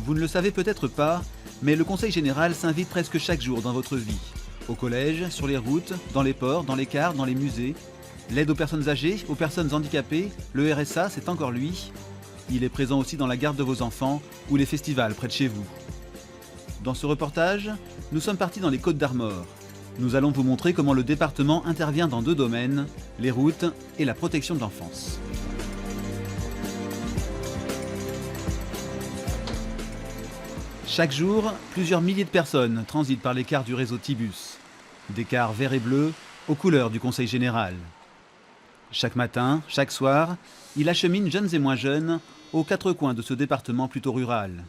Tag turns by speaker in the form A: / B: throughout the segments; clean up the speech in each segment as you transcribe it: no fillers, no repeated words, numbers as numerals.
A: Vous ne le savez peut-être pas, mais le Conseil général s'invite presque chaque jour dans votre vie. Au collège, sur les routes, dans les ports, dans les cars, dans les musées. L'aide aux personnes âgées, aux personnes handicapées, le RSA, c'est encore lui. Il est présent aussi dans la garde de vos enfants ou les festivals près de chez vous. Dans ce reportage, nous sommes partis dans les Côtes-d'Armor. Nous allons vous montrer comment le département intervient dans deux domaines, les routes et la protection de l'enfance. Chaque jour, plusieurs milliers de personnes transitent par les cars du réseau Tibus. Des cars verts et bleus aux couleurs du Conseil général. Chaque matin, chaque soir, il achemine jeunes et moins jeunes aux quatre coins de ce département plutôt rural.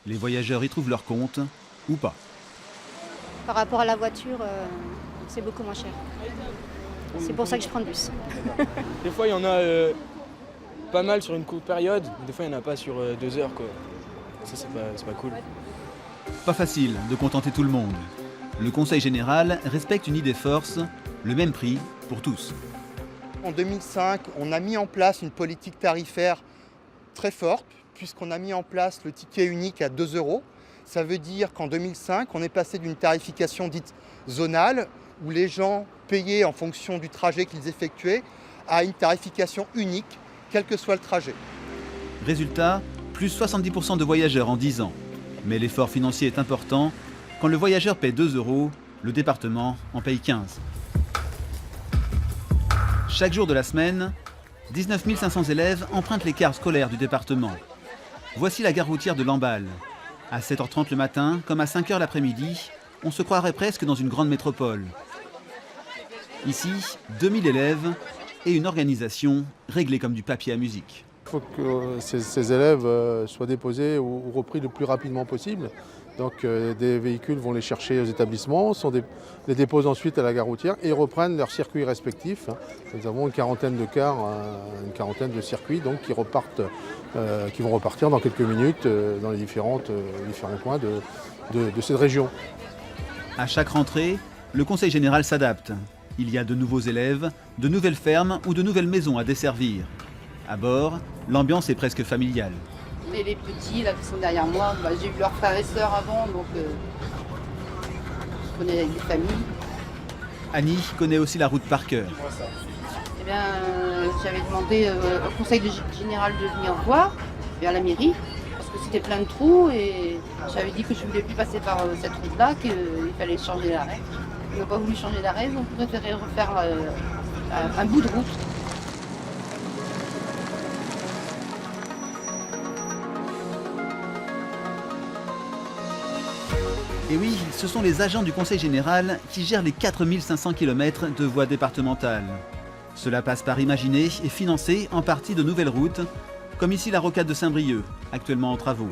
A: Les voyageurs y trouvent leur compte, ou pas.
B: Par rapport à la voiture, c'est beaucoup moins cher. C'est pour ça que je prends le bus.
C: Des fois, il y en a pas mal sur une courte période, des fois, il n'y en a pas sur 2 heures, quoi. Ça, c'est pas cool.
A: Pas facile de contenter tout le monde. Le Conseil général respecte une idée force, le même prix pour tous.
D: En 2005, on a mis en place une politique tarifaire très forte, puisqu'on a mis en place le ticket unique à 2 €. Ça veut dire qu'en 2005, on est passé d'une tarification dite zonale, où les gens payaient en fonction du trajet qu'ils effectuaient, à une tarification unique, quel que soit le trajet.
A: Résultat, plus 70% de voyageurs en 10 ans. Mais l'effort financier est important. Quand le voyageur paie 2 €, le département en paye 15. Chaque jour de la semaine, 19 500 élèves empruntent les cars scolaires du département. Voici la gare routière de Lamballe. À 7h30 le matin, comme à 5h l'après-midi, on se croirait presque dans une grande métropole. Ici, 2000 élèves et une organisation réglée comme du papier à musique.
E: Il faut que ces élèves soient déposés ou repris le plus rapidement possible. Donc des véhicules vont les chercher aux établissements, les déposent ensuite à la gare routière et reprennent leurs circuits respectifs. Nous avons une quarantaine de cars, une quarantaine de circuits donc, qui vont repartir dans quelques minutes dans les différents coins de cette région.
A: À chaque rentrée, le Conseil général s'adapte. Il y a de nouveaux élèves, de nouvelles fermes ou de nouvelles maisons à desservir. À bord, l'ambiance est presque familiale.
F: Et les petits là, qui sont derrière moi, j'ai vu leurs frères et sœurs avant, donc je connais les familles.
A: Annie connaît aussi la route par cœur.
F: Eh bien, j'avais demandé au conseil général de venir voir, vers la mairie, parce que c'était plein de trous et j'avais dit que je ne voulais plus passer par cette route-là, qu'il fallait changer d'arrêt. Ils n'ont pas voulu changer d'arrêt, donc ils préféraient refaire un bout de route.
A: Et oui, ce sont les agents du Conseil général qui gèrent les 4500 km de voies départementales. Cela passe par imaginer et financer en partie de nouvelles routes, comme ici la rocade de Saint-Brieuc, actuellement en travaux.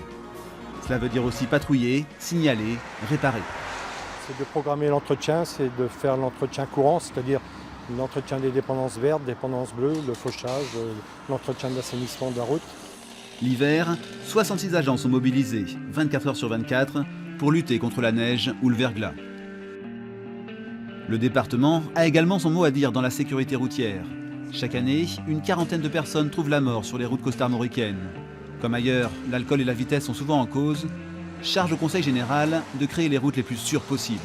A: Cela veut dire aussi patrouiller, signaler, réparer.
G: C'est de programmer l'entretien, c'est de faire l'entretien courant, c'est-à-dire l'entretien des dépendances vertes, dépendances bleues, le fauchage, l'entretien de l'assainissement de la route.
A: L'hiver, 66 agents sont mobilisés, 24 heures sur 24, pour lutter contre la neige ou le verglas. Le département a également son mot à dire dans la sécurité routière. Chaque année, une quarantaine de personnes trouvent la mort sur les routes costarmoricaines. Comme ailleurs, l'alcool et la vitesse sont souvent en cause. Charge au Conseil général de créer les routes les plus sûres possibles.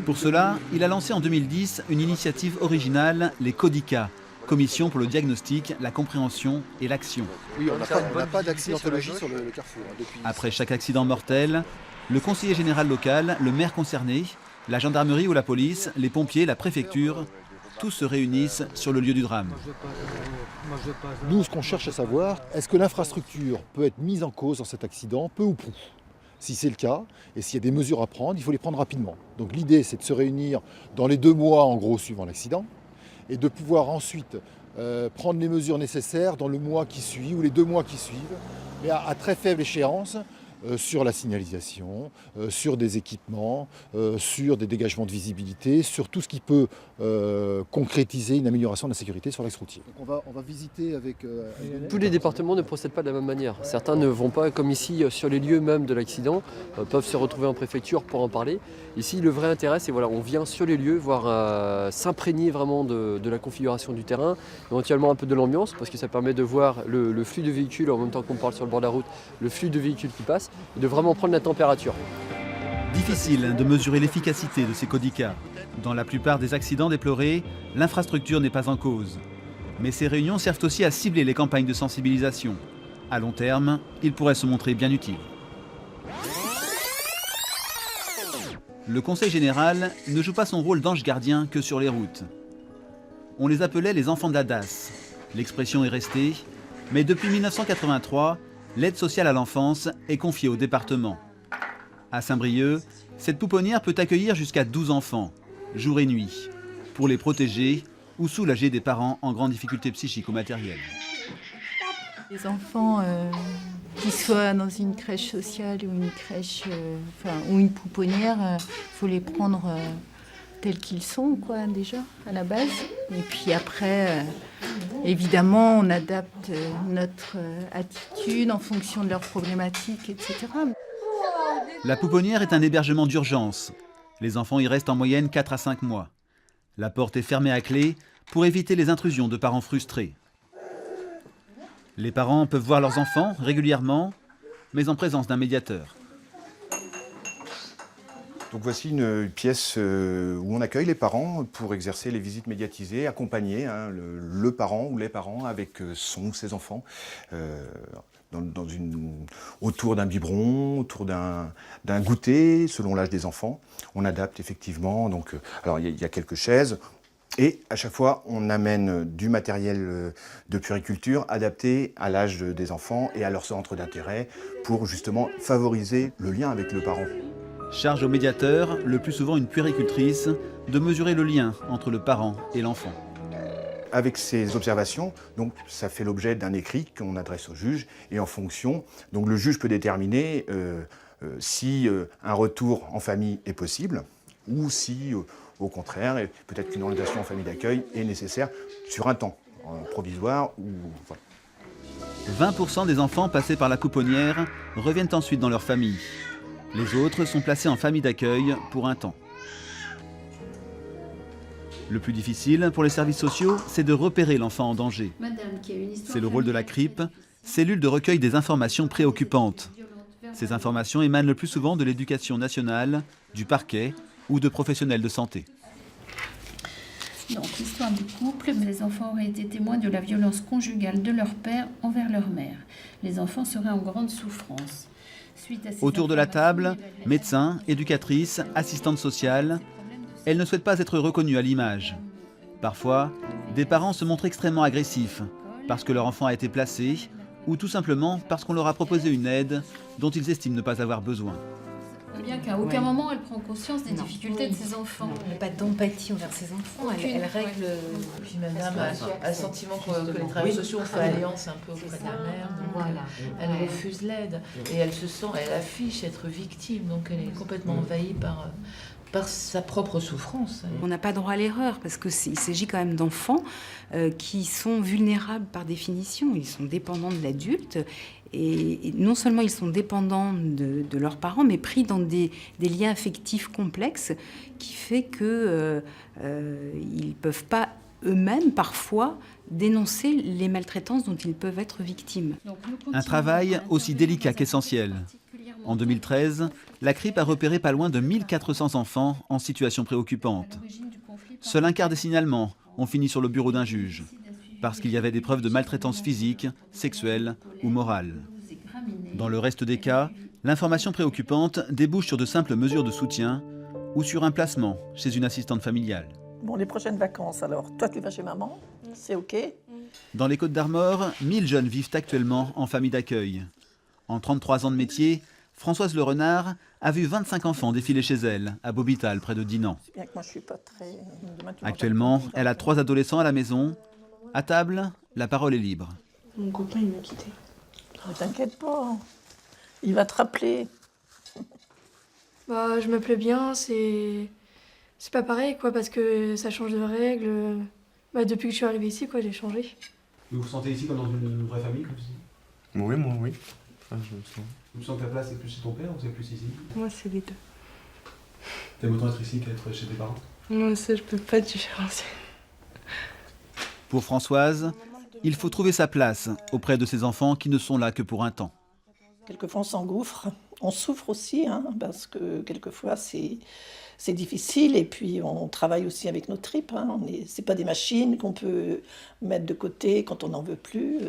A: Pour cela, il a lancé en 2010 une initiative originale, les CODICA, Commission pour le diagnostic, la compréhension et l'action.
H: Oui, on n'a pas d'accidentologie sur le carrefour.
A: Après chaque accident mortel, le conseiller général local, le maire concerné, la gendarmerie ou la police, les pompiers, la préfecture, tous se réunissent sur le lieu du drame.
H: Nous, ce qu'on cherche à savoir, est-ce que l'infrastructure peut être mise en cause dans cet accident, peu ou prou? Si c'est le cas, et s'il y a des mesures à prendre, il faut les prendre rapidement. Donc l'idée, c'est de se réunir dans les 2 mois, en gros, suivant l'accident, et de pouvoir ensuite prendre les mesures nécessaires dans le mois qui suit ou les 2 mois qui suivent, mais à très faible échéance, sur la signalisation, sur des équipements, sur des dégagements de visibilité, sur tout ce qui peut concrétiser une amélioration de la sécurité sur l'axe routier. Donc on va visiter avec...
I: Tous les départements ne procèdent pas de la même manière. Certains ne vont pas, comme ici, sur les lieux même de l'accident, peuvent se retrouver en préfecture pour en parler. Ici, le vrai intérêt, c'est on vient sur les lieux, voir s'imprégner vraiment de la configuration du terrain, éventuellement un peu de l'ambiance, parce que ça permet de voir le flux de véhicules, en même temps qu'on parle sur le bord de la route, le flux de véhicules qui passent, et de vraiment prendre la température.
A: Difficile de mesurer l'efficacité de ces codicas. Dans la plupart des accidents déplorés, l'infrastructure n'est pas en cause. Mais ces réunions servent aussi à cibler les campagnes de sensibilisation. À long terme, ils pourraient se montrer bien utiles. Le Conseil général ne joue pas son rôle d'ange gardien que sur les routes. On les appelait les enfants de la DAS. L'expression est restée, mais depuis 1983, l'aide sociale à l'enfance est confiée au département. À Saint-Brieuc, cette pouponnière peut accueillir jusqu'à 12 enfants, jour et nuit, pour les protéger ou soulager des parents en grande difficulté psychique ou matérielle.
J: Les enfants, qu'ils soient dans une crèche sociale ou une crèche, ou une pouponnière, il faut les prendre tels qu'ils sont, déjà, à la base. Et puis après, évidemment, on adapte notre attitude en fonction de leurs problématiques, etc.
A: La pouponnière est un hébergement d'urgence. Les enfants y restent en moyenne 4 à 5 mois. La porte est fermée à clé pour éviter les intrusions de parents frustrés. Les parents peuvent voir leurs enfants régulièrement, mais en présence d'un médiateur.
K: Donc voici une pièce où on accueille les parents pour exercer les visites médiatisées, accompagner le parent ou les parents avec son ou ses enfants autour d'un biberon, autour d'un goûter, selon l'âge des enfants. On adapte effectivement, alors il y a quelques chaises. Et à chaque fois, on amène du matériel de puériculture adapté à l'âge des enfants et à leur centre d'intérêt pour justement favoriser le lien avec le parent.
A: Charge au médiateur, le plus souvent une puéricultrice, de mesurer le lien entre le parent et l'enfant.
K: Avec ces observations, donc, ça fait l'objet d'un écrit qu'on adresse au juge et en fonction, donc, le juge peut déterminer si un retour en famille est possible ou si... au contraire, et peut-être qu'une orientation en famille d'accueil est nécessaire sur un temps provisoire. Voilà.
A: 20% des enfants passés par la pouponnière reviennent ensuite dans leur famille. Les autres sont placés en famille d'accueil pour un temps. Le plus difficile pour les services sociaux, c'est de repérer l'enfant en danger. C'est le rôle de la CRIP, cellule de recueil des informations préoccupantes. Ces informations émanent le plus souvent de l'éducation nationale, du parquet, ou de professionnels de santé.
L: Donc, histoire du couple, les enfants auraient été témoins de la violence conjugale de leur père envers leur mère. Les enfants seraient en grande souffrance.
A: Autour de la table, médecins, éducatrices, assistantes sociales, elles ne souhaitent pas être reconnues à l'image. Parfois, des parents se montrent extrêmement agressifs parce que leur enfant a été placé ou tout simplement parce qu'on leur a proposé une aide dont ils estiment ne pas avoir besoin.
L: Bien qu'à aucun moment elle prend conscience des difficultés de ses enfants.
M: Elle n'a pas d'empathie envers ses enfants, elle règle.
N: Puis même a le sentiment que les travailleurs sociaux ont fait alliance un peu auprès de la mère, donc elle refuse l'aide et elle affiche être victime, donc elle est complètement envahie par sa propre souffrance.
M: On n'a pas droit à l'erreur parce qu'il s'agit quand même d'enfants qui sont vulnérables par définition, ils sont dépendants de l'adulte. Et non seulement ils sont dépendants de leurs parents, mais pris dans des liens affectifs complexes qui fait qu'ils ne peuvent pas eux-mêmes parfois dénoncer les maltraitances dont ils peuvent être victimes.
A: Un travail aussi délicat qu'essentiel. En 2013, la CRIP a repéré pas loin de 1400 enfants en situation préoccupante. Seul un quart des signalements ont fini sur le bureau d'un juge, parce qu'il y avait des preuves de maltraitance physique, sexuelle ou morale. Dans le reste des cas, l'information préoccupante débouche sur de simples mesures de soutien ou sur un placement chez une assistante familiale.
O: Bon, les prochaines vacances, alors, toi tu vas chez maman, c'est OK.
A: Dans les Côtes-d'Armor, 1000 jeunes vivent actuellement en famille d'accueil. En 33 ans de métier, Françoise Le Renard a vu 25 enfants défiler chez elle, à Bobital, près de Dinan.
O: Bien que moi, je suis pas très...
A: Actuellement, elle a 3 adolescents à la maison. À table, la parole est libre.
O: Mon copain, il m'a quitté. Ne t'inquiète pas. Il va te rappeler.
P: Bah, je me plais bien, c'est pas pareil, quoi, parce que ça change de règles. Bah, depuis que je suis arrivée ici, quoi, j'ai changé.
A: Vous vous sentez ici comme dans une vraie famille, comme si...
Q: Oui, moi, oui. Enfin, je me sens...
A: Tu sens que ta place est plus chez ton père ou c'est plus ici?
P: Moi, c'est les deux.
A: T'aimes autant être ici qu'être chez tes parents?
P: Moi, ça, je peux pas différencier.
A: Pour Françoise, il faut trouver sa place auprès de ces enfants qui ne sont là que pour un temps.
O: Quelquefois, on s'engouffre. On souffre aussi, hein, parce que quelquefois, c'est difficile. Et puis, on travaille aussi avec nos tripes. Hein. C'est pas des machines qu'on peut mettre de côté quand on n'en veut plus.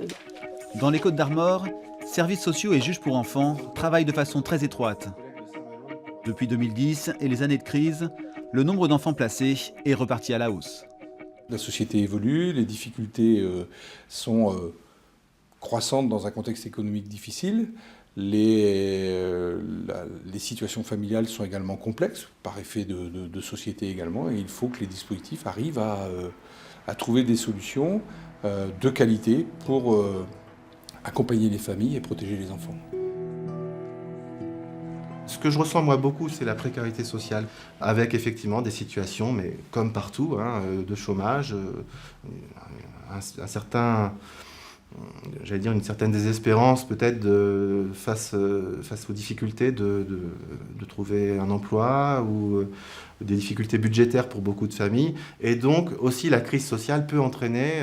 A: Dans les Côtes-d'Armor, services sociaux et juges pour enfants travaillent de façon très étroite. Depuis 2010 et les années de crise, le nombre d'enfants placés est reparti à la hausse.
Q: La société évolue, les difficultés sont croissantes dans un contexte économique difficile. Les situations familiales sont également complexes, par effet de société également, et il faut que les dispositifs arrivent à trouver des solutions de qualité pour accompagner les familles et protéger les enfants.
R: Ce que je ressens moi beaucoup, c'est la précarité sociale, avec effectivement des situations, mais comme partout, hein, de chômage, un certain, j'allais dire une certaine désespérance peut-être face aux difficultés de trouver un emploi ou des difficultés budgétaires pour beaucoup de familles. Et donc aussi la crise sociale peut entraîner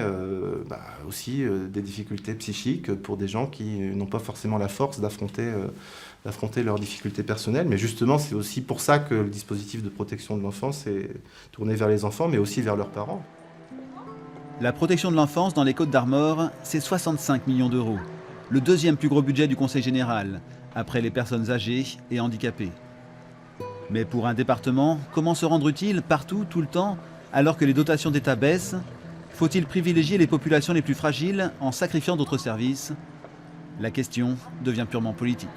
R: aussi des difficultés psychiques pour des gens qui n'ont pas forcément la force d'affronter leurs difficultés personnelles. Mais justement, c'est aussi pour ça que le dispositif de protection de l'enfance est tourné vers les enfants, mais aussi vers leurs parents.
A: La protection de l'enfance dans les Côtes-d'Armor, c'est 65 millions d'euros. Le deuxième plus gros budget du Conseil général, après les personnes âgées et handicapées. Mais pour un département, comment se rendre utile partout, tout le temps, alors que les dotations d'État baissent? Faut-il privilégier les populations les plus fragiles en sacrifiant d'autres services? La question devient purement politique.